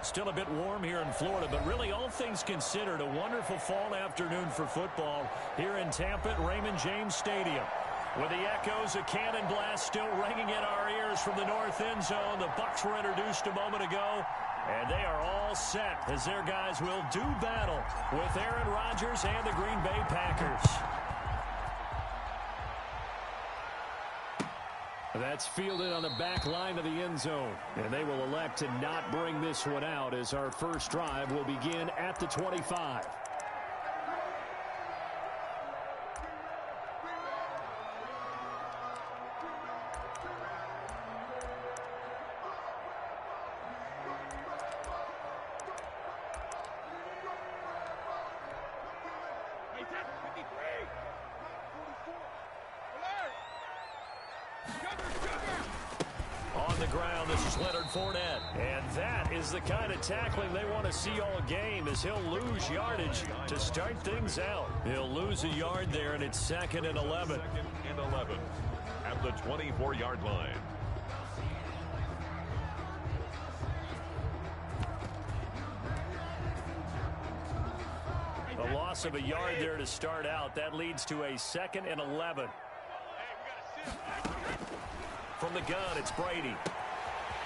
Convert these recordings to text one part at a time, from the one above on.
Still a bit warm here in Florida, but really all things considered, a wonderful fall afternoon for football here in Tampa at Raymond James Stadium. With the echoes of cannon blast still ringing in our ears from the north end zone, the Bucs were introduced a moment ago, and they are all set as their guys will do battle with Aaron Rodgers and the Green Bay Packers. That's fielded on the back line of the end zone. And they will elect to not bring this one out as our first drive will begin at the 25. On the ground, this is Leonard Fournette. And that is the kind of tackling they want to see all game, as he'll lose yardage to start things out. He'll lose a yard there, and it's 2nd and 11. 2nd and 11 at the 24-yard line. A loss of a yard there to start out. That leads to a 2nd and 11. From the gun, it's Brady.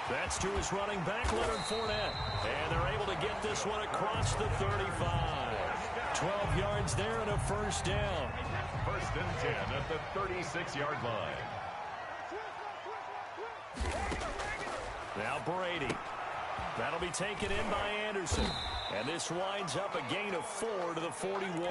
That's to his running back, Leonard Fournette. And they're able to get this one across the 35. 12 yards there and a first down. 1st and 10 at the 36-yard line. Now Brady. That'll be taken in by Anderson. And this winds up a gain of 4 to the 41.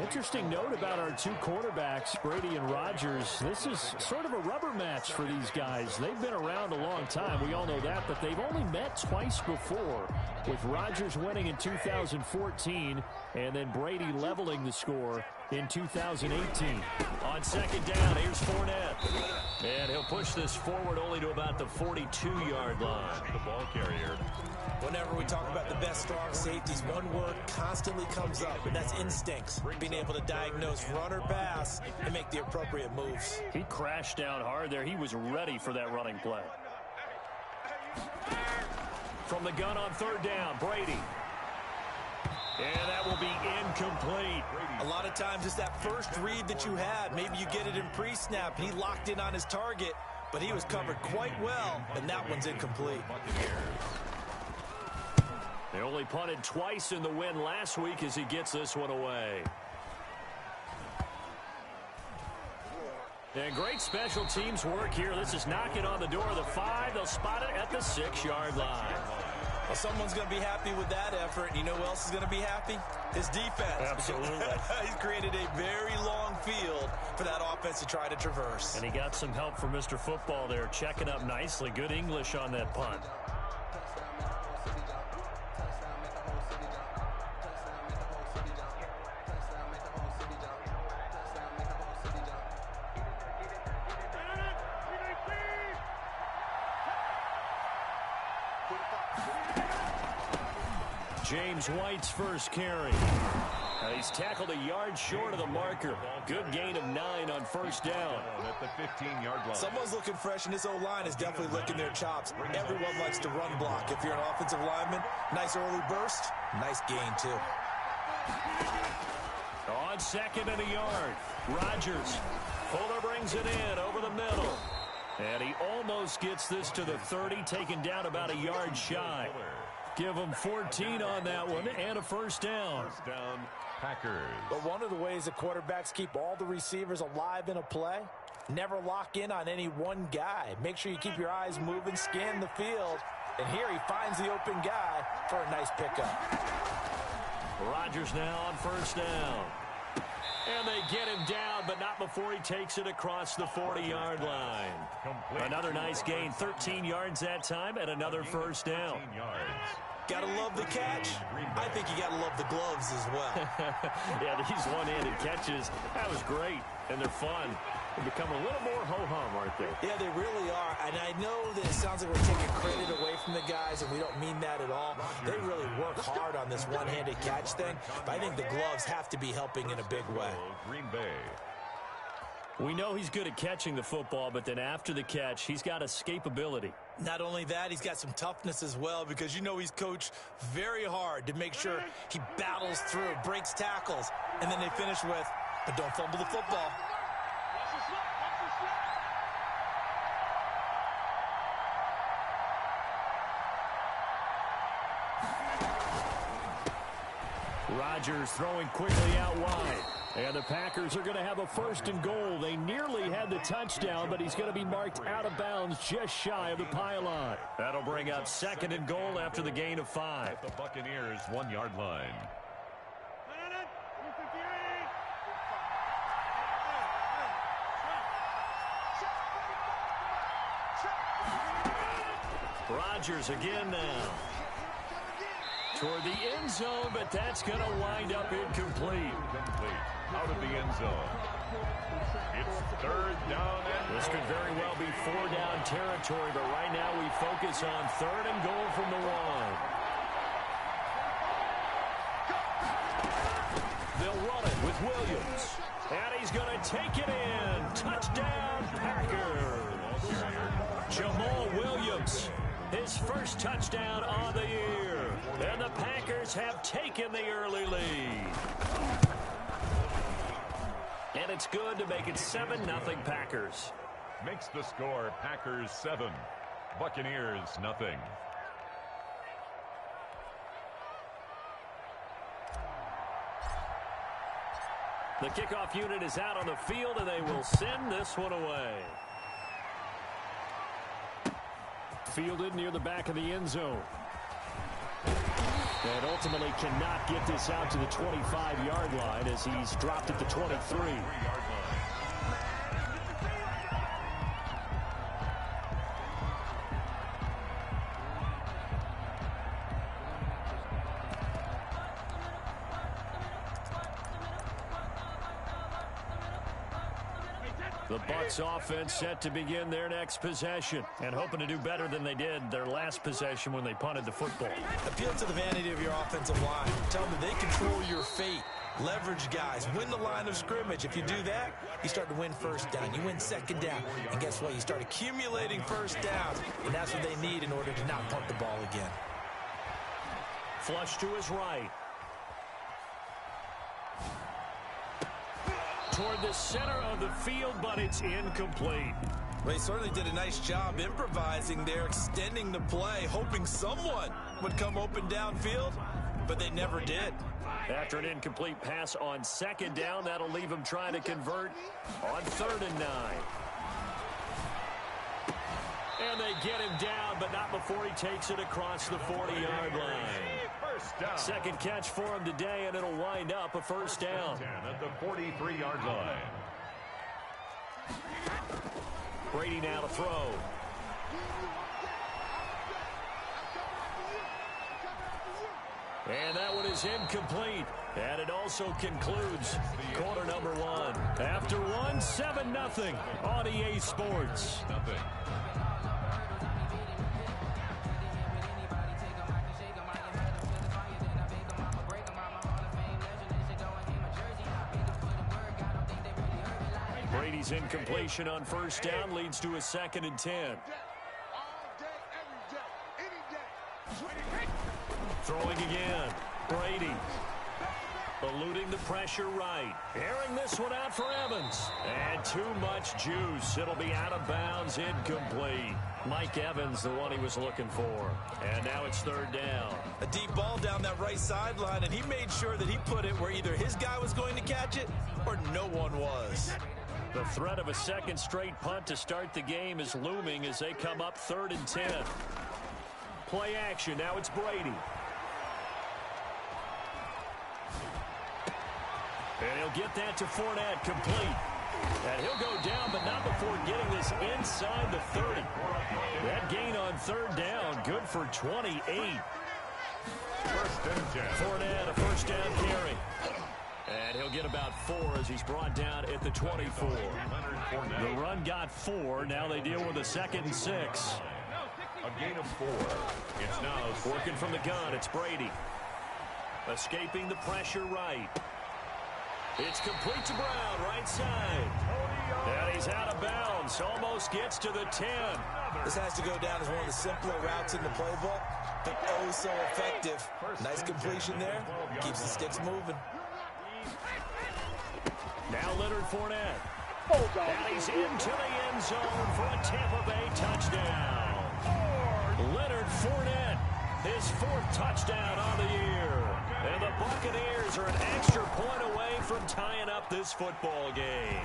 Interesting note about our two quarterbacks, Brady and Rodgers. This is sort of a rubber match for these guys. They've been around a long time. We all know that, but they've only met twice before, with Rodgers winning in 2014 and then Brady leveling the score in 2018. On 2nd down, here's Fournette. And he'll push this forward only to about the 42-yard line. The ball carrier. Whenever we talk about the best strong safeties, one word constantly comes up, and that's instincts. Being able to diagnose run or pass and make the appropriate moves. He crashed down hard there. He was ready for that running play. From the gun on 3rd down, Brady. And that will be incomplete. A lot of times it's that first read that you had. Maybe you get it in pre-snap. He locked in on his target, but he was covered quite well, and that one's incomplete. They only punted twice in the win last week as he gets this one away. And great special teams work here. This is knocking on the door of the 5. They'll spot it at the 6-yard line. Well, someone's going to be happy with that effort. You know who else is going to be happy? His defense. Absolutely. He's created a very long field for that offense to try to traverse. And he got some help from Mr. Football there, checking up nicely. Good English on that punt. James White's first carry. He's tackled a yard short of the marker. Good gain of 9 on 1st down. At the 15-yard line. Someone's looking fresh, and this O-line is definitely licking their chops. Everyone likes to run block. If you're an offensive lineman, nice early burst, nice gain, too. On 2nd and a yard, Rodgers. Fuller brings it in over the middle. And he almost gets this to the 30, taken down about a yard shy. Give them 14 on that one and a first down. First down, Packers. But one of the ways that quarterbacks keep all the receivers alive in a play, never lock in on any one guy. Make sure you keep your eyes moving, scan the field. And here he finds the open guy for a nice pickup. Rodgers now on 1st down. And they get him down, but not before he takes it across the 40-yard line. Another nice gain, 13 yards that time, and another first down. Gotta love the catch. I think you gotta love the gloves as well. Yeah, these one-handed catches, that was great, and they're fun. They become a little more ho-hum, aren't they? Yeah, they really are. And I know that it sounds like we're taking credit away from the guys, and we don't mean that at all. They really work hard on this one-handed catch thing, but I think the gloves have to be helping in a big way. Green Bay. We know he's good at catching the football, but then after the catch, he's got escapability. Not only that, he's got some toughness as well, because you know he's coached very hard to make sure he battles through, breaks tackles, and then they finish with, but don't fumble the football. Rodgers throwing quickly out wide. And the Packers are going to have a 1st and goal. They nearly had the touchdown, but he's going to be marked out of bounds just shy of the pylon. That'll bring up 2nd and goal after the gain of 5. At the Buccaneers' 1-yard line. Rodgers again now. Toward the end zone, but that's going to wind up incomplete. Out of the end zone. It's 3rd down. This could very well be 4-down territory, but right now we focus on 3rd and goal from the 1. They'll run it with Williams. And he's going to take it in. Touchdown, Packers. Jamal Williams, his first touchdown on the year. And the Packers have taken the early lead. And it's good to make it 7-0 Packers. Makes the score Packers 7, Buccaneers nothing. The kickoff unit is out on the field, and they will send this one away. Fielded near the back of the end zone. And ultimately cannot get this out to the 25-yard line as he's dropped at the 23. The Bucs offense set to begin their next possession and hoping to do better than they did their last possession when they punted the football. Appeal to the vanity of your offensive line. Tell them that they control your fate. Leverage guys. Win the line of scrimmage. If you do that, you start to win 1st down. You win 2nd down. And guess what? You start accumulating 1st downs. And that's what they need in order to not punt the ball again. Flush to his right. Toward the center of the field, but it's incomplete. Well, he certainly did a nice job improvising there, extending the play, hoping someone would come open downfield, but they never did. After an incomplete pass on 2nd down, that'll leave him trying to convert on 3rd and 9. And they get him down, but not before he takes it across the 40-yard line. 1st down. 2nd catch for him today, and it'll wind up a 1st down. At the 43-yard line. Brady now to throw. And that one is incomplete. And it also concludes quarter number 1. After 1, 7-0 on EA Sports. Nothing. Brady's incompletion on 1st down leads to a 2nd and 10. Throwing again. Brady. Eluding the pressure right. Airing this one out for Evans. And too much juice. It'll be out of bounds, incomplete. Mike Evans, the one he was looking for. And now it's 3rd down. A deep ball down that right sideline, and he made sure that he put it where either his guy was going to catch it or no one was. The threat of a 2nd straight punt to start the game is looming as they come up 3rd and 10. Play action. Now it's Brady. And he'll get that to Fournette, complete. And he'll go down, but not before getting this inside the 30. That gain on 3rd down, good for 28. 1st and 10. Fournette, a 1st down carry. And he'll get about 4 as he's brought down at the 24. The run got 4. Now they deal with a 2nd and 6. A gain of 4. It's now Working from the gun, it's Brady. Escaping the pressure right. It's complete to Brown, right side. This almost gets to the 10. This has to go down as one of the simpler routes in the playbook, but oh so effective. Nice completion there. Keeps the sticks moving. Now Leonard Fournette. And he's into the end zone for a Tampa Bay touchdown. Leonard Fournette, his 4th touchdown on the year. And the Buccaneers are an extra point away from tying up this football game.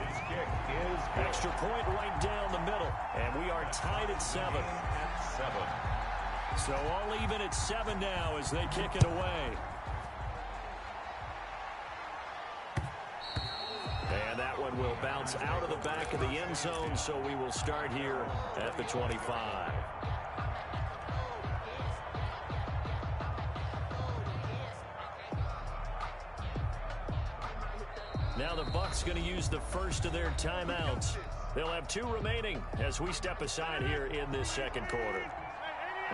Extra point right down the middle. And we are tied at 7. So all even at 7 now as they kick it away. And that one will bounce out of the back of the end zone, so we will start here at the 25. Now the Bucs going to use the first of their timeouts. They'll have 2 remaining as we step aside here in this second quarter.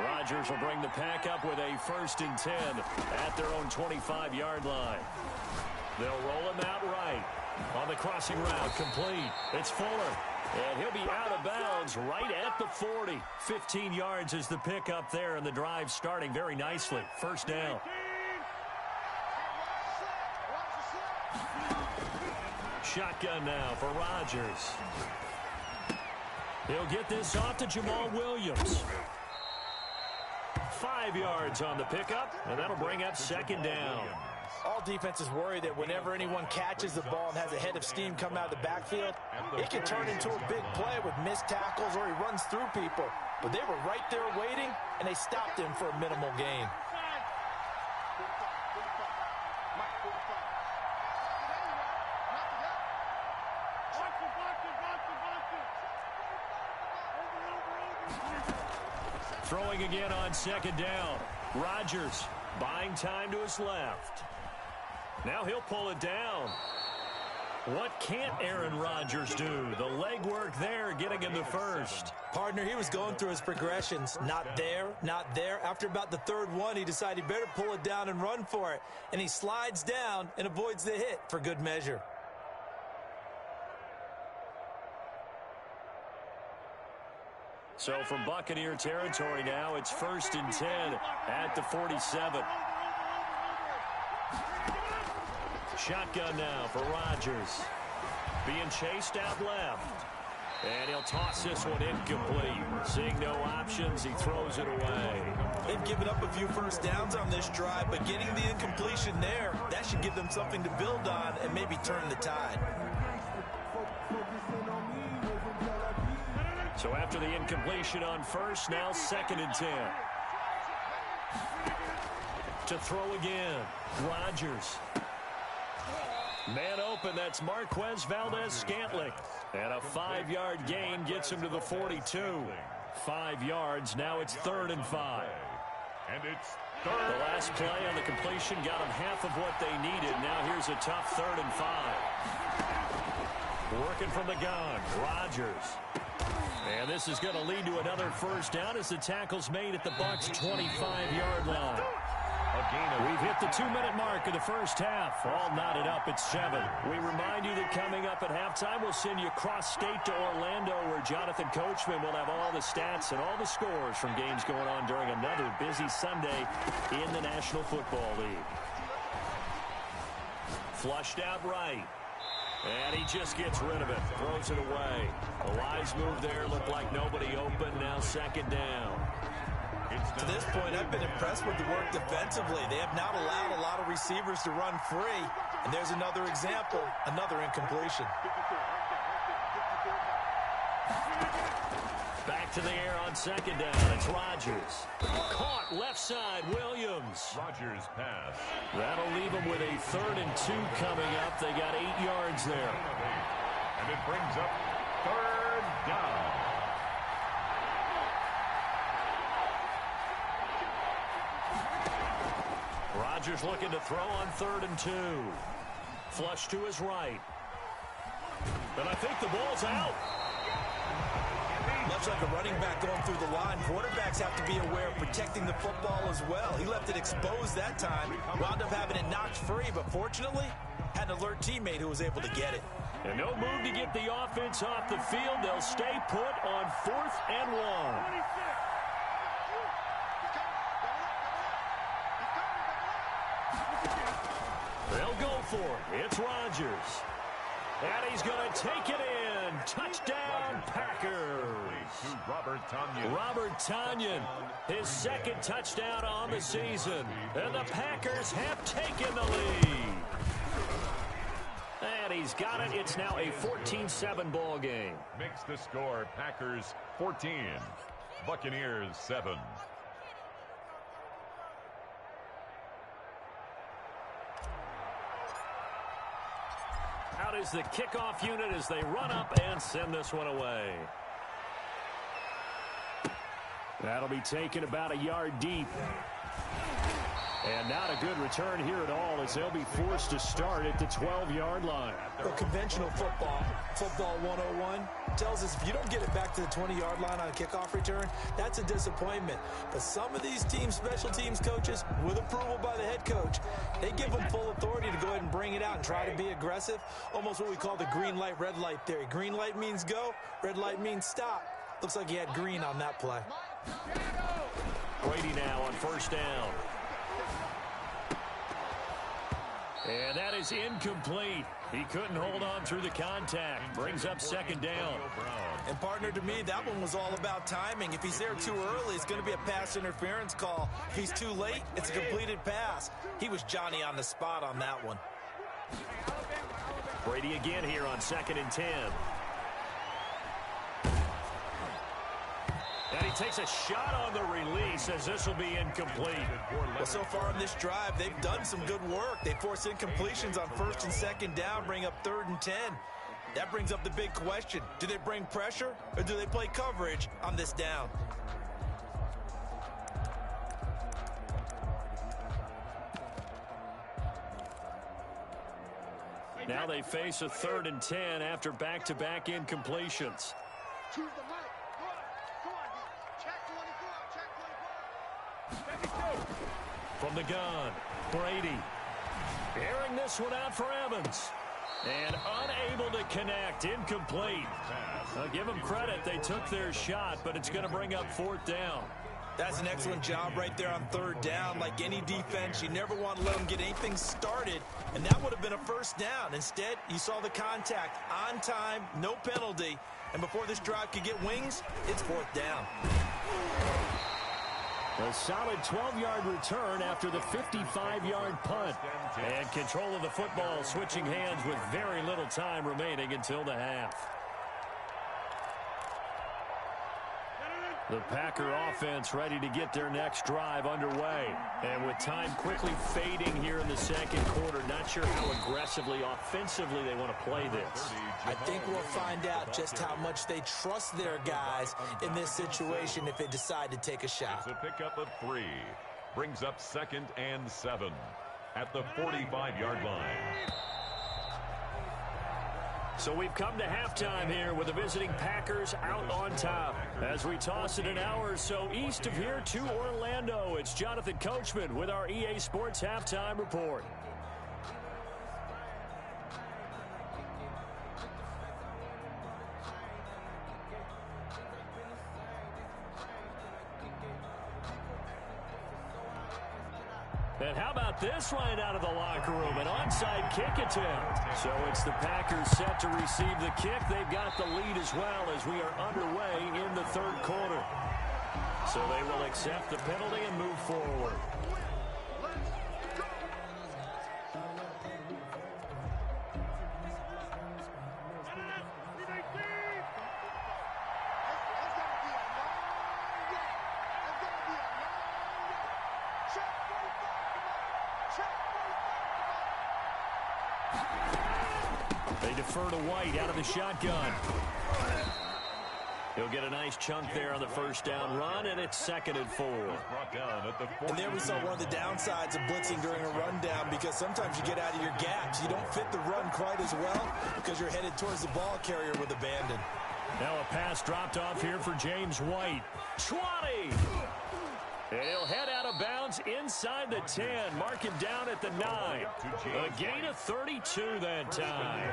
Rodgers will bring the pack up with a 1st and 10 at their own 25-yard line. They'll roll him out right. On the crossing route, complete. It's Fuller. And he'll be out of bounds right at the 40. 15 yards is the pickup there, and the drive starting very nicely. 1st down. Shotgun now for Rodgers. He'll get this off to Jamal Williams. 5 yards on the pickup, and that'll bring up 2nd down. All defenses worry that whenever anyone catches the ball and has a head of steam come out of the backfield, it can turn into a big play with missed tackles or he runs through people. But they were right there waiting, and they stopped him for a minimal gain. Throwing again on 2nd down. Rodgers buying time to his left. Now he'll pull it down. What can't Aaron Rodgers do? The legwork there getting him the 1st. Partner, he was going through his progressions. Not there, not there. After about the 3rd one, he decided he better pull it down and run for it. And he slides down and avoids the hit for good measure. So from Buccaneer territory now, it's 1st and 10 at the 47. Shotgun now for Rodgers. Being chased out left. And he'll toss this one incomplete. Seeing no options, he throws it away. They've given up a few 1st downs on this drive, but getting the incompletion there, that should give them something to build on and maybe turn the tide. So after the incompletion on 1st, now 2nd and 10. To throw again, Rodgers. Man open, that's Marquez Valdez-Scantling. And a 5-yard gain gets him to the 42. 5 yards, now it's 3rd and 5. And it's The last play on the completion got them half of what they needed. Now here's a tough 3rd and 5. Working from the gun, Rodgers. And this is going to lead to another 1st down as the tackle's made at the Bucs' 25-yard line. We've hit the 2-minute mark of the 1st half. All knotted up at 7. We remind you that coming up at halftime, we'll send you cross-state to Orlando, where Jonathan Coachman will have all the stats and all the scores from games going on during another busy Sunday in the National Football League. Flushed out right. And he just gets rid of it. Throws it away. The wise move there. Looked like nobody open. Now 2nd down. To this point, I've been impressed with the work defensively. They have not allowed a lot of receivers to run free. And there's another example, another incompletion. Back to the air on 2nd down. It's Rodgers. Caught left side, Williams. Rodgers pass. That'll leave them with a 3rd and 2 coming up. They got 8 yards there. And it brings up 3rd down. Rodgers looking to throw on 3rd and 2. Flush to his right. And I think the ball's out. Much like a running back going through the line, quarterbacks have to be aware of protecting the football as well. He left it exposed that time, wound up having it knocked free, but fortunately, had an alert teammate who was able to get it. And no move to get the offense off the field. They'll stay put on 4th and 1. They'll go for it. It's Rodgers. And he's going to take it in. Touchdown, Packers. Robert Tonyan, his second touchdown on the season. And the Packers have taken the lead. And he's got it. It's now a 14-7 ball game. Makes the score Packers 14, Buccaneers 7. Out is the kickoff unit as they run up and send this one away. That'll be taken about a yard deep. And not a good return here at all as they'll be forced to start at the 12-yard line. Well, conventional football 101, tells us if you don't get it back to the 20-yard line on a kickoff return, that's a disappointment. But some of these special teams coaches, with approval by the head coach, they give them full authority to go ahead and bring it out and try to be aggressive. Almost what we call the green light, red light theory. Green light means go, red light means stop. Looks like he had green on that play. Brady now on first down. And that is incomplete. He couldn't hold on through the contact. Brings up second down. And, partner, to me, that one was all about timing. If he's there too early, it's going to be a pass interference call. If he's too late, it's a completed pass. He was Johnny on the spot on that one. Brady again here on 2nd and 10. And he takes a shot on the release as this will be incomplete. Well, so far in this drive, they've done some good work. They force incompletions on 1st and 2nd down, bring up 3rd and 10. That brings up the big question. Do they bring pressure or do they play coverage on this down? Now they face a 3rd and 10 after back-to-back incompletions. From the gun, Brady. Airing this one out for Evans. And unable to connect, incomplete. I'll give them credit, they took their shot, but it's going to bring up 4th down. That's an excellent job right there on 3rd down. Like any defense, you never want to let them get anything started, and that would have been a 1st down. Instead, you saw the contact on time, no penalty, and before this drive could get wings, it's 4th down. A solid 12-yard return after the 55-yard punt. And control of the football switching hands with very little time remaining until the half. The Packer offense ready to get their next drive underway. And with time quickly fading here in the 2nd quarter, not sure how aggressively, offensively they want to play this. I think we'll find out just how much they trust their guys in this situation if they decide to take a shot. It's a pickup of 3. Brings up 2nd and 7 at the 45-yard line. So we've come to halftime here with the visiting Packers out on top. As we toss it an hour or so east of here to Orlando, it's Jonathan Coachman with our EA Sports Halftime Report. And how about this right out of the locker room? An onside kick attempt. So it's the Packers set to receive the kick. They've got the lead as well as we are underway in the 3rd quarter. So they will accept the penalty and move forward. They defer to White out of the shotgun. He'll get a nice chunk there on the 1st down run, and it's 2nd and 4. And there we saw one of the downsides of blitzing during a rundown, because sometimes you get out of your gaps. You don't fit the run quite as well because you're headed towards the ball carrier with abandon. Now a pass dropped off here for James White. 20! And he'll head out of bounds inside the 10. Mark him down at the 9. A gain of 32 that time.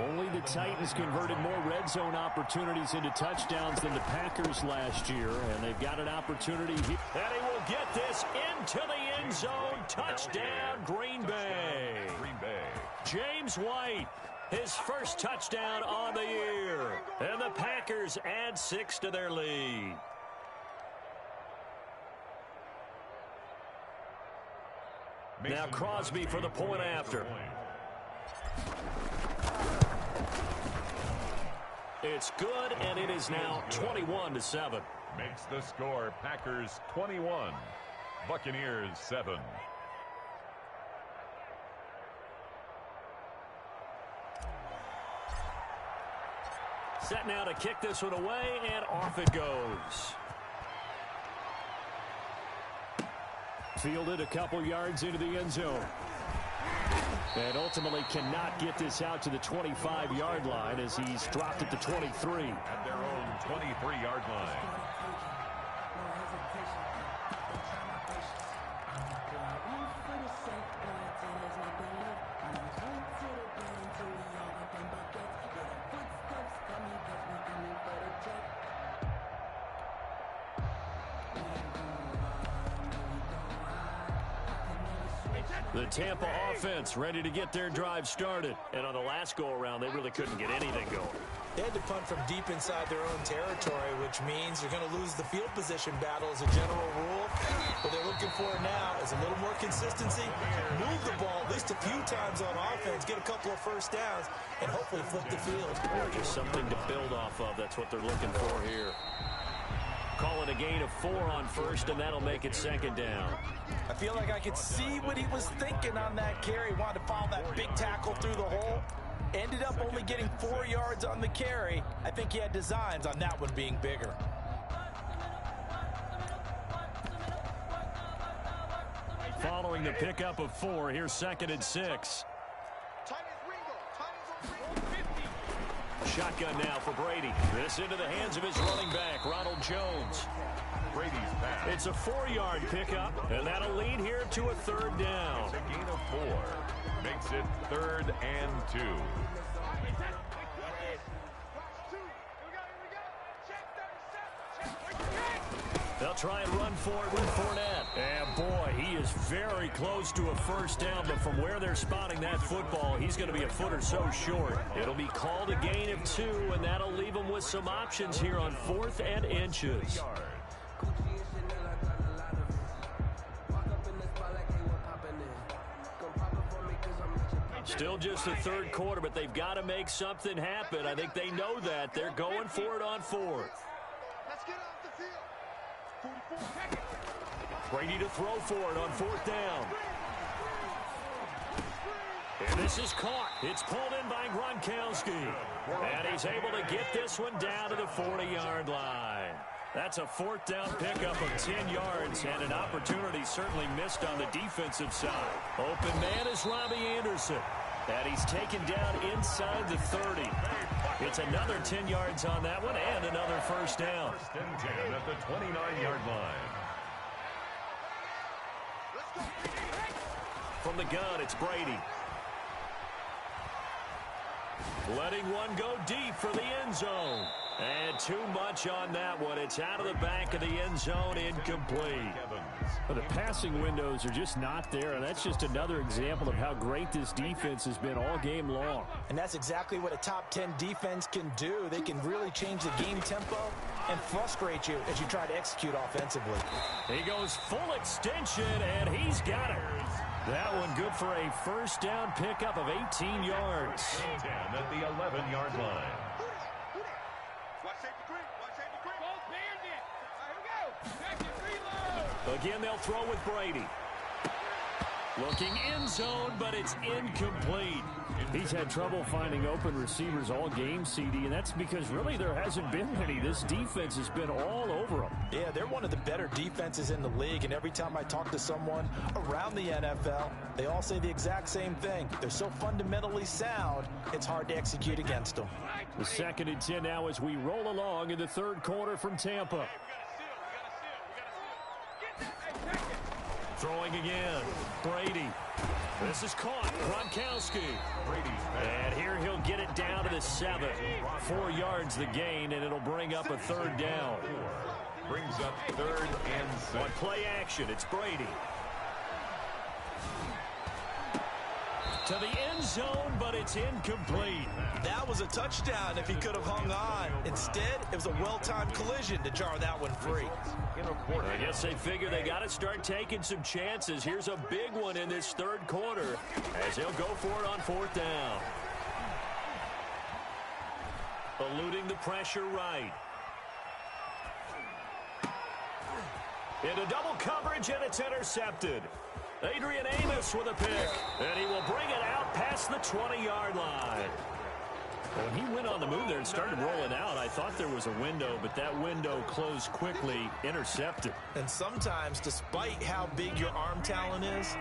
Only the Titans converted more red zone opportunities into touchdowns than the Packers last year. And they've got an opportunity here. And he will get this into the end zone. Touchdown, Green Bay. James White, his first touchdown on the year. And the Packers add 6 to their lead. Now Crosby for the point after. It's good, and it is now 21-7. Makes the score Packers 21, Buccaneers 7. Set now to kick this one away, and off it goes. Fielded a couple yards into the end zone. And ultimately cannot get this out to the 25-yard line as he's dropped at the 23. At their own 23-yard line. The Tampa offense ready to get their drive started. And on the last go-around, they really couldn't get anything going. They had to punt from deep inside their own territory, which means you're going to lose the field position battle as a general rule. What they're looking for now is a little more consistency, move the ball at least a few times on offense, get a couple of first downs, and hopefully flip the field. Or just something to build off of. That's what they're looking for here. Call it a gain of 4 on first, and that'll make it second down. I feel like I could see what he was thinking on that carry. Wanted to follow that big tackle through the hole. Ended up only getting 4 yards on the carry. I think he had designs on that one being bigger. Following the pickup of 4, here's 2nd and 6. Shotgun now for Brady. This into the hands of his running back, Ronald Jones. Brady's pass. It's a 4-yard pickup, and that'll lead here to a 3rd down. A gain of 4 makes it 3rd and 2. They'll try and run for it with Fournette. And boy, he is very close to a first down, but from where they're spotting that football, he's going to be a foot or so short. It'll be called a gain of 2, and that'll leave him with some options here on 4th and inches. Still just the 3rd quarter, but they've got to make something happen. I think they know that. They're going for it on 4th. Brady to throw for it on 4th down. And this is caught. It's pulled in by Gronkowski. And he's able to get this one down to the 40-yard line. That's a 4th down pickup of 10 yards, and an opportunity certainly missed on the defensive side. Open man is Robbie Anderson. And he's taken down inside the 30. It's another 10 yards on that one and another first down. 1st and 10 at the 29-yard line. From the gun, it's Brady. Letting one go deep for the end zone. And too much on that one. It's out of the back of the end zone, incomplete. But the passing windows are just not there, and that's just another example of how great this defense has been all game long. And that's exactly what a top 10 defense can do. They can really change the game tempo and frustrate you as you try to execute offensively. He goes full extension, and he's got it. That one good for a first down pickup of 18 yards. 10 at the 11-yard line. Again, they'll throw with Brady. Looking in zone, but it's incomplete. He's had trouble finding open receivers all game, CD, and that's because really there hasn't been any. This defense has been all over them. Yeah, they're one of the better defenses in the league, and every time I talk to someone around the NFL, they all say the exact same thing. They're so fundamentally sound, it's hard to execute against them. The 2nd and 10 now as we roll along in the 3rd quarter from Tampa. Throwing again. Brady. This is caught. Gronkowski. And here he'll get it down to the 7. 4 yards the gain, and it'll bring up a third down. Brings up 3rd and 6. On play action, it's Brady. To the end zone, but it's incomplete. That was a touchdown if he could have hung on. Instead, it was a well-timed collision to jar that one free. I guess they figure they got to start taking some chances. Here's a big one in this 3rd quarter as he'll go for it on 4th down. Eluding the pressure right. Into double coverage, and it's intercepted. Adrian Amos with a pick, and he will bring it out past the 20-yard line. When he went on the move there and started rolling out, I thought there was a window, but that window closed quickly, intercepted. And sometimes, despite how big your arm talent is,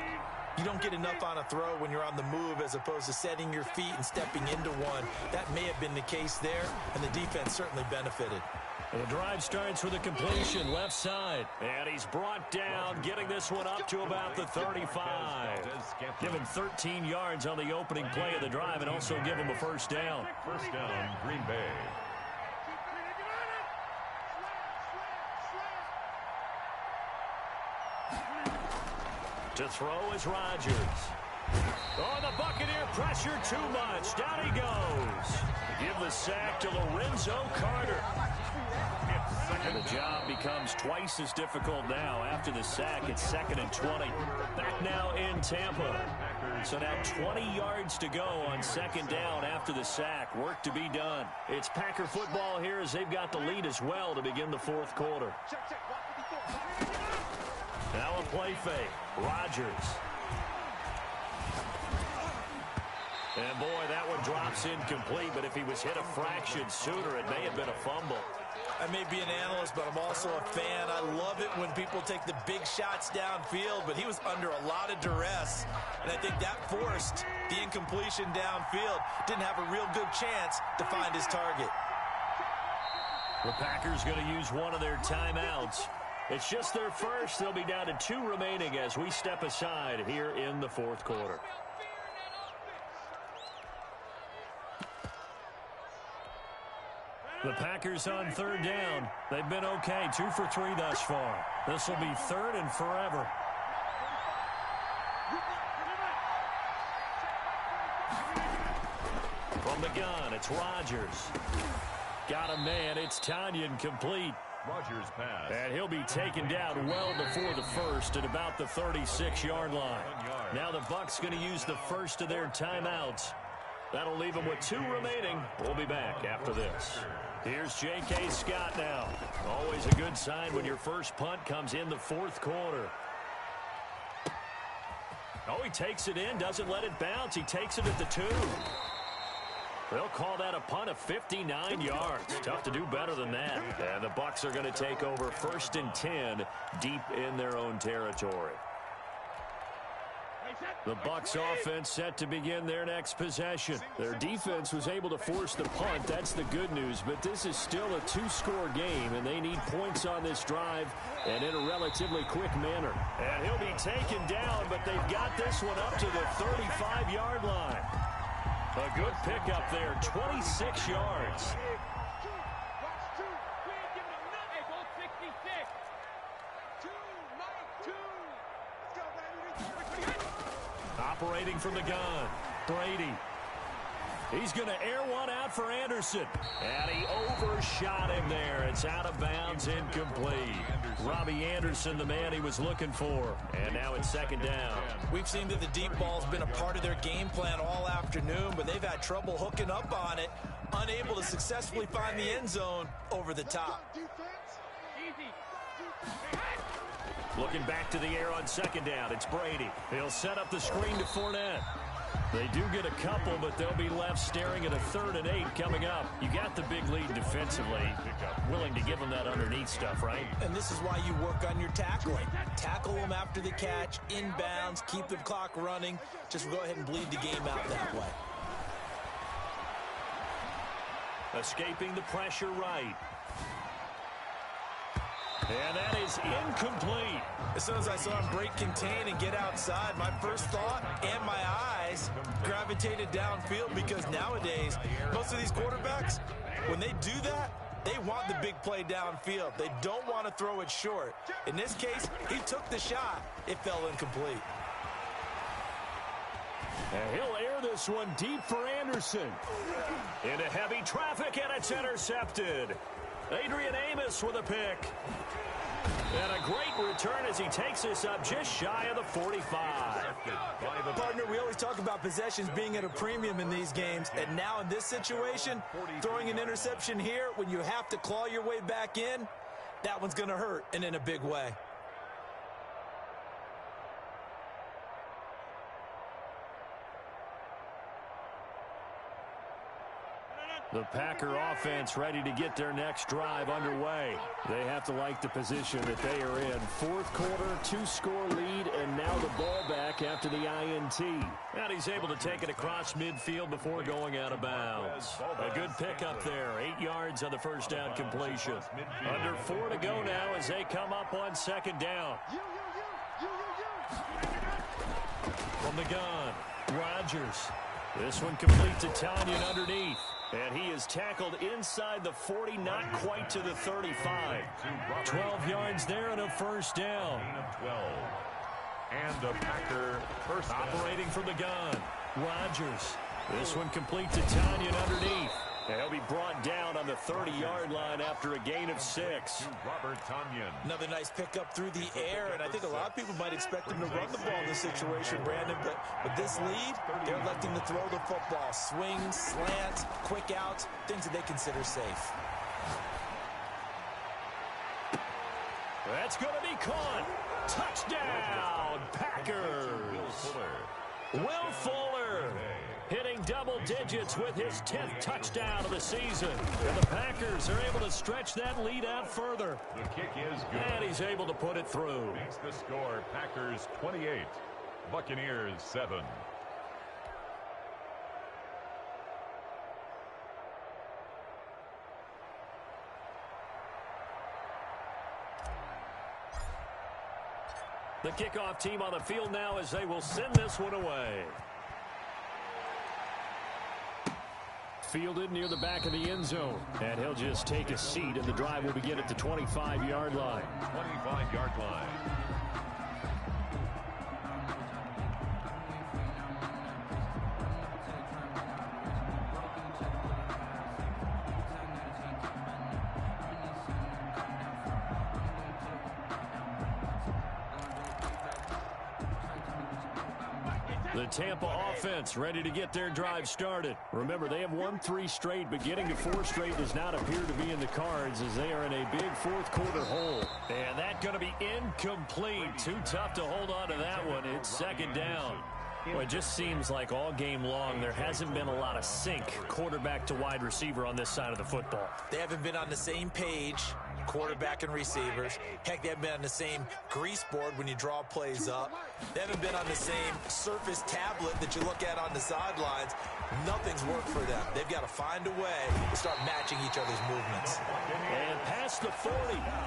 you don't get enough on a throw when you're on the move as opposed to setting your feet and stepping into one. That may have been the case there, and the defense certainly benefited. The drive starts with a completion left side. And he's brought down, getting this one up to about the 35. Give him 13 yards on the opening play of the drive and also give him a first down. First down, Green Bay. To throw is Rodgers. Oh, the Buccaneer pressure too much. Down he goes. Give the sack to Lorenzo Carter. And the job becomes twice as difficult now. After the sack, it's 2nd and 20. Back now in Tampa. So now 20 yards to go on 2nd down after the sack. Work to be done. It's Packer football here as they've got the lead as well to begin the 4th quarter. Now a play fake. Rodgers. And boy, that one drops incomplete, but if he was hit a fraction sooner, it may have been a fumble. I may be an analyst, but I'm also a fan. I love it when people take the big shots downfield, but he was under a lot of duress, and I think that forced the incompletion downfield. Didn't have a real good chance to find his target. The Packers going to use one of their timeouts. It's just their first. They'll be down to 2 remaining as we step aside here in the 4th quarter. The Packers on 3rd down. They've been okay, 2 for 3 thus far. This will be 3rd and forever. From the gun, it's Rodgers. Got a man, it's Tanyan complete. Rodgers pass. And he'll be taken down well before the first at about the 36-yard line. Now the Bucs going to use the first of their timeouts. That'll leave them with 2 remaining. We'll be back after this. Here's J.K. Scott now. Always a good sign when your first punt comes in the 4th quarter. Oh, he takes it in, doesn't let it bounce. He takes it at the 2. They'll call that a punt of 59 yards. Tough to do better than that. And the Bucs are going to take over 1st and 10 deep in their own territory. The Bucs offense set to begin their next possession. Their defense was able to force the punt. That's the good news. But this is still a 2-score game, and they need points on this drive and in a relatively quick manner. And he'll be taken down, but they've got this one up to the 35-yard line. A good pickup there, 26 yards. Operating from the gun, Brady. He's going to air one out for Anderson. And he overshot him there. It's out of bounds, incomplete. Robbie Anderson, the man he was looking for. And now it's 2nd down. We've seen that the deep ball's been a part of their game plan all afternoon, but they've had trouble hooking up on it, unable to successfully find the end zone over the top. Looking back to the air on 2nd down, it's Brady. He'll set up the screen to Fournette. They do get a couple, but they'll be left staring at a 3rd and 8 coming up. You got the big lead defensively. Willing to give them that underneath stuff, right? And this is why you work on your tackling. Tackle them after the catch, inbounds, keep the clock running. Just go ahead and bleed the game out that way. Escaping the pressure right. And that is incomplete. As soon as I saw him break contain and get outside, my first thought and my eyes gravitated downfield, because nowadays, most of these quarterbacks, when they do that, they want the big play downfield. They don't want to throw it short. In this case, he took the shot. It fell incomplete. And he'll air this one deep for Anderson. Into heavy traffic, and it's intercepted. Adrian Amos with a pick. And a great return as he takes this up just shy of the 45. Partner, we always talk about possessions being at a premium in these games, and now in this situation, throwing an interception here when you have to claw your way back in, that one's going to hurt, and in a big way. The Packer offense ready to get their next drive underway. They have to like the position that they are in. Fourth quarter, 2-score lead, and now the ball back after the INT. And he's able to take it across midfield before going out of bounds. A good pickup there. 8 yards on the first down completion. Under 4 to go now as they come up on second down. From the gun, Rodgers. This one complete to Tanyan underneath. And he is tackled inside the 40, not quite to the 35. 12 yards there and a first down. And a Packer first operating from the gun. Rodgers. This one complete to Tanyan underneath. And he'll be brought down on the 30-yard line after a gain of 6. Robert Tanyan. Another nice pickup through the air, and I think a lot of people might expect him to run the ball in this situation, Brandon, but with this lead, they're electing to throw the football. Swings, slants, quick outs, things that they consider safe. That's going to be caught. Touchdown, Packers. Will Fuller hitting double digits with his 10th touchdown of the season. And the Packers are able to stretch that lead out further. The kick is good. And he's able to put it through. Makes the score Packers 28, Buccaneers 7. The kickoff team on the field now as they will send this one away. Fielded near the back of the end zone. And he'll just take a seat, and the drive will begin at the 25-yard line. 25-yard line. The Tampa offense ready to get their drive started. Remember, they have won 3 straight, but getting to 4 straight does not appear to be in the cards as they are in a big fourth quarter hole. And that's going to be incomplete. Too tough to hold on to that one. It's second down. Well, it just seems like all game long there hasn't been a lot of sync quarterback to wide receiver on this side of the football. They haven't been on the same page, quarterback and receivers. Heck, they haven't been on the same grease board when you draw plays up. They haven't been on the same surface tablet that you look at on the sidelines. Nothing's worked for them. They've got to find a way to start matching each other's movements. And past the 40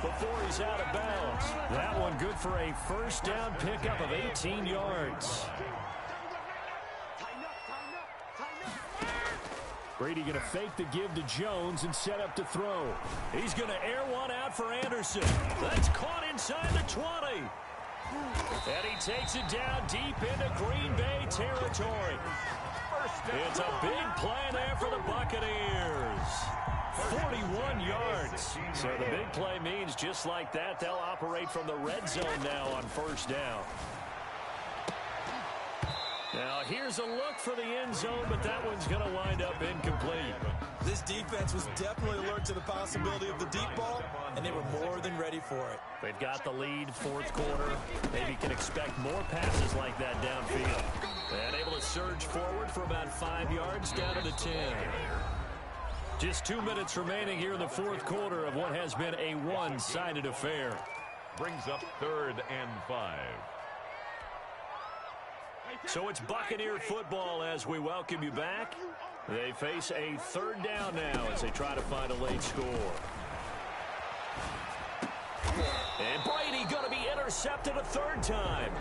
before he's out of bounds. That one good for a first down pickup of 18 yards. Brady going to fake the give to Jones and set up to throw. He's going to air one out for Anderson. That's caught inside the 20. And he takes it down deep into Green Bay territory. It's a big play there for the Buccaneers. 41 yards. So the big play means just like that, they'll operate from the red zone now on first down. Now, here's a look for the end zone, but that one's going to wind up incomplete. This defense was definitely alert to the possibility of the deep ball, and they were more than ready for it. They've got the lead, fourth quarter. Maybe can expect more passes like that downfield. And able to surge forward for about 5 yards down to the 10. Just 2 minutes remaining here in the fourth quarter of what has been a one-sided affair. Brings up 3rd and 5. So it's Buccaneer football as we welcome you back. They face a 3rd down now as they try to find a late score. intercepted a third time.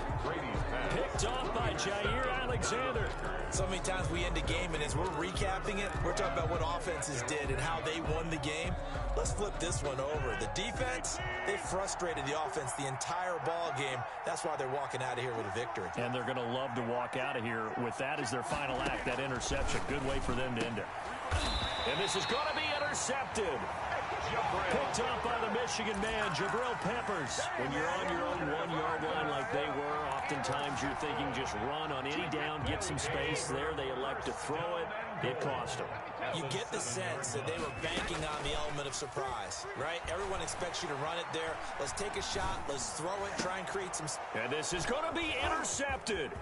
Picked off by Jair Alexander. So many times we end a game, and as we're recapping it, we're talking about what offenses did and how they won the game. Let's flip this one over. The defense, they frustrated the offense the entire ball game. That's why they're walking out of here with a victory. And they're going to love to walk out of here with that as their final act, that interception. Good way for them to end it. And this is going to be intercepted. Picked off by the Michigan man, Jabril Peppers. When you're on your own 1-yard line like they were, oftentimes you're thinking just run on any down, get some space. There they elect to throw it. It cost them. You get the sense that they were banking on the element of surprise, right? Everyone expects you to run it there. Let's take a shot. Let's throw it, try and create some. And this is going to be intercepted.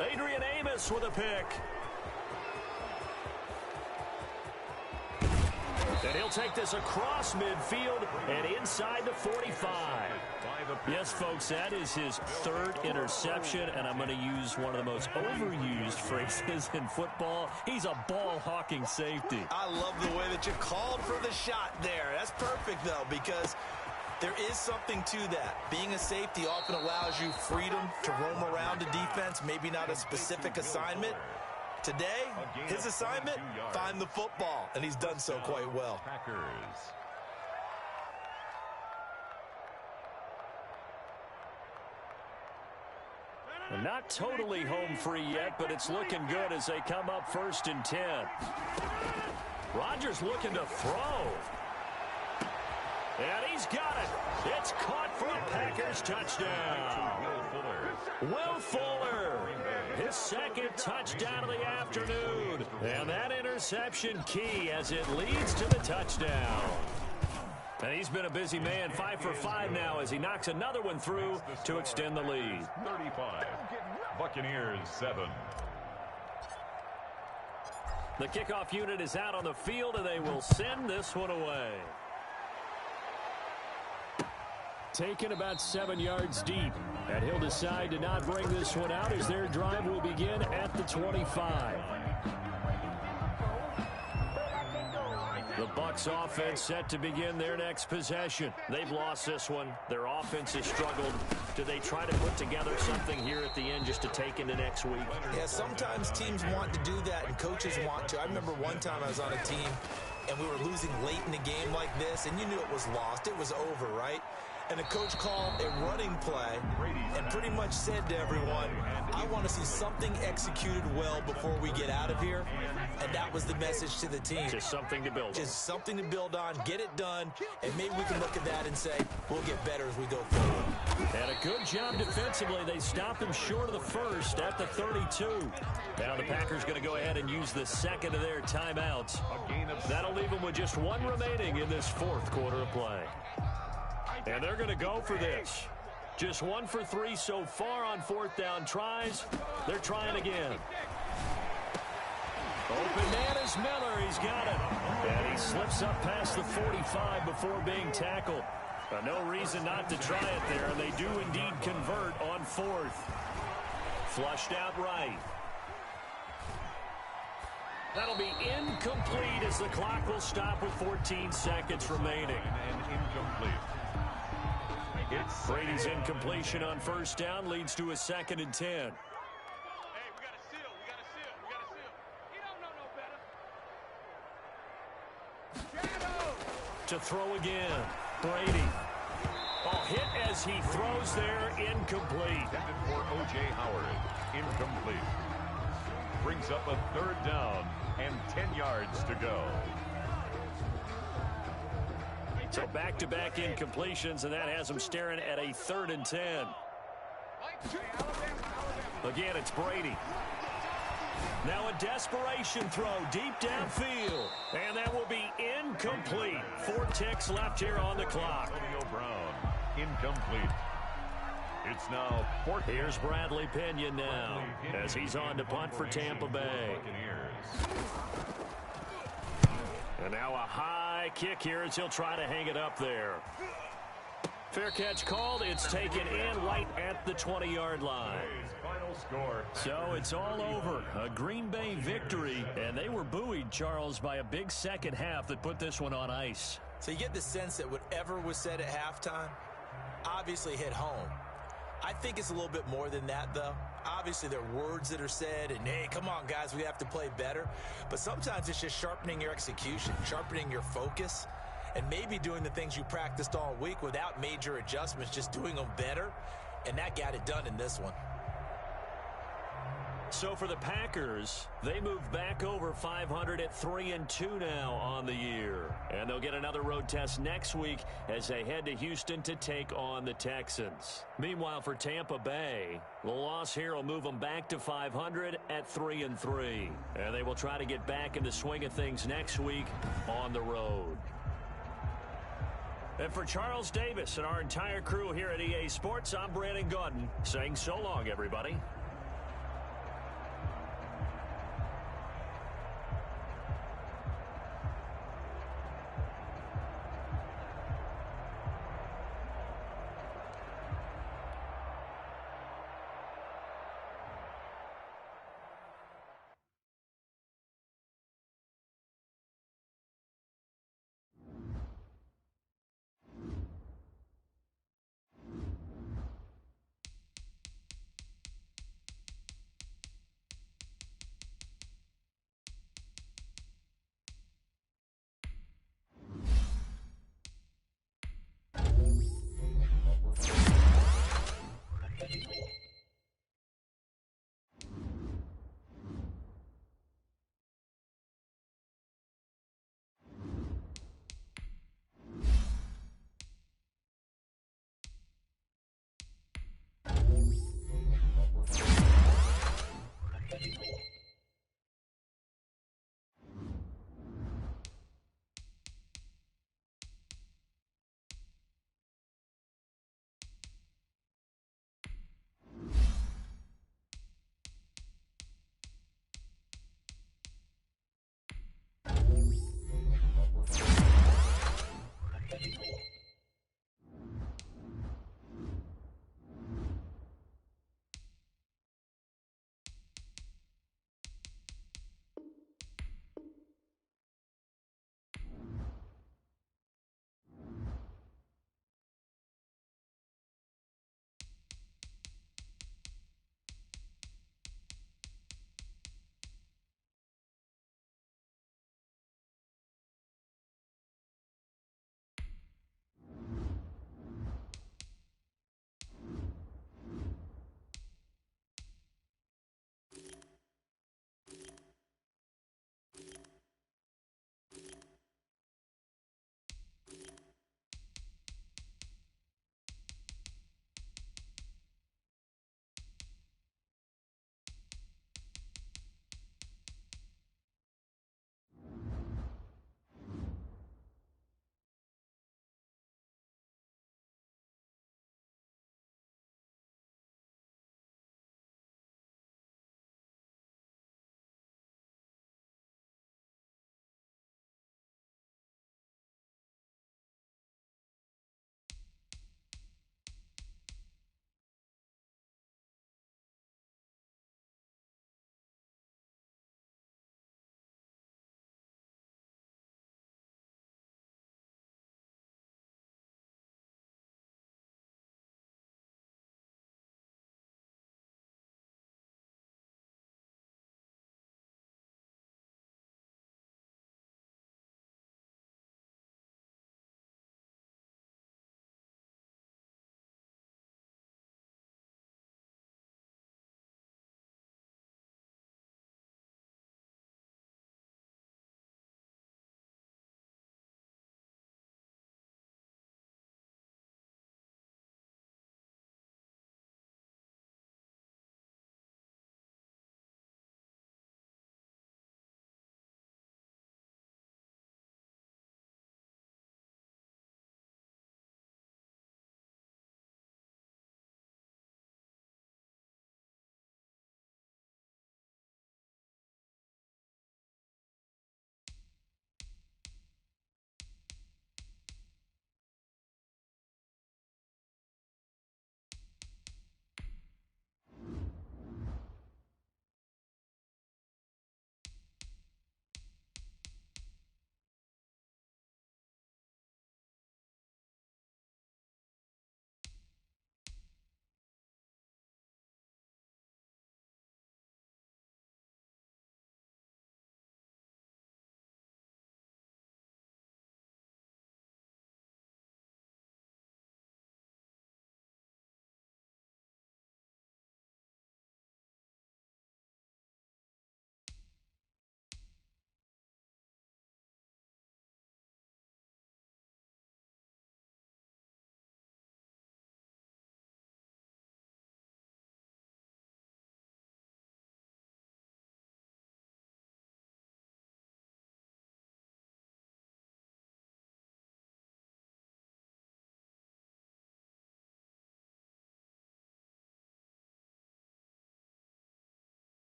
Adrian Amos with a pick. And he'll take this across midfield and inside the 45. Yes, folks, that is his third interception, and I'm going to use one of the most overused phrases in football. He's a ball-hawking safety. I love the way that you called for the shot there. That's perfect, though, because there is something to that. Being a safety often allows you freedom to roam around a defense, maybe not a specific assignment. Today, his assignment, find the football, and he's done so quite well. Well, not totally home free yet, but it's looking good as they come up 1st and 10. Rodgers looking to throw. And he's got it. It's caught for a Packers touchdown. Will Fuller, his second touchdown of the afternoon. And that interception key as it leads to the touchdown. And he's been a busy man, 5 for 5 now as he knocks another one through to extend the lead. 35. Buccaneers 7. The kickoff unit is out on the field, and they will send this one away. Taken about 7 yards deep, and he'll decide to not bring this one out as their drive will begin at the 25. The Bucs offense set to begin their next possession. They've lost this one. Their offense has struggled. Do they try to put together something here at the end just to take into next week? Yeah, sometimes teams want to do that and coaches want to. I remember one time I was on a team and we were losing late in the game like this, and you knew it was lost. It was over, right? And the coach called a running play and pretty much said to everyone, I want to see something executed well before we get out of here. And that was the message to the team. Just something to build on. Just something to build on, get it done, and maybe we can look at that and say, we'll get better as we go forward. And a good job defensively. They stopped him short of the first at the 32. Now the Packers going to go ahead and use the second of their timeouts. That'll leave them with just one remaining in this fourth quarter of play. And they're going to go for this. Just 1 for 3 so far on fourth down tries. They're trying again. Open man is Miller. He's got it. And he slips up past the 45 before being tackled. No reason not to try it there, and they do indeed convert on fourth. Flushed out right. That'll be incomplete as the clock will stop with 14 seconds remaining. And incomplete. Brady's incompletion on first down leads to a 2nd and 10. Hey, we got a seal. We got a seal. We got a seal. He don't know no better. To throw again. Brady. Oh, hit as he throws there. Incomplete. Intended for O.J. Howard. Incomplete. Brings up a 3rd down and 10 yards to go. So back-to-back incompletions, and that has them staring at a 3rd and 10. Again, it's Brady. Now a desperation throw deep downfield, and that will be incomplete. 4 ticks left here on the clock. Antonio Brown, incomplete. It's now 4th. Here's Bradley Pinion now as he's on to punt for Tampa Bay. And now a high kick here as he'll try to hang it up there. Fair catch called. It's taken in right at the 20-yard line. Final score. So it's all over. A Green Bay victory. And they were buoyed, Charles, by a big second half that put this one on ice. So you get the sense that whatever was said at halftime obviously hit home. I think it's a little bit more than that, though. Obviously, there are words that are said, and, hey, come on, guys, we have to play better. But sometimes it's just sharpening your execution, sharpening your focus, and maybe doing the things you practiced all week without major adjustments, just doing them better. And that got it done in this one. So for the Packers, they move back over 500 at 3-2 now on the year. And they'll get another road test next week as they head to Houston to take on the Texans. Meanwhile, for Tampa Bay, the loss here will move them back to 500 at 3-3. And they will try to get back in the swing of things next week on the road. And for Charles Davis and our entire crew here at EA Sports, I'm Brandon Gaudin saying so long, everybody.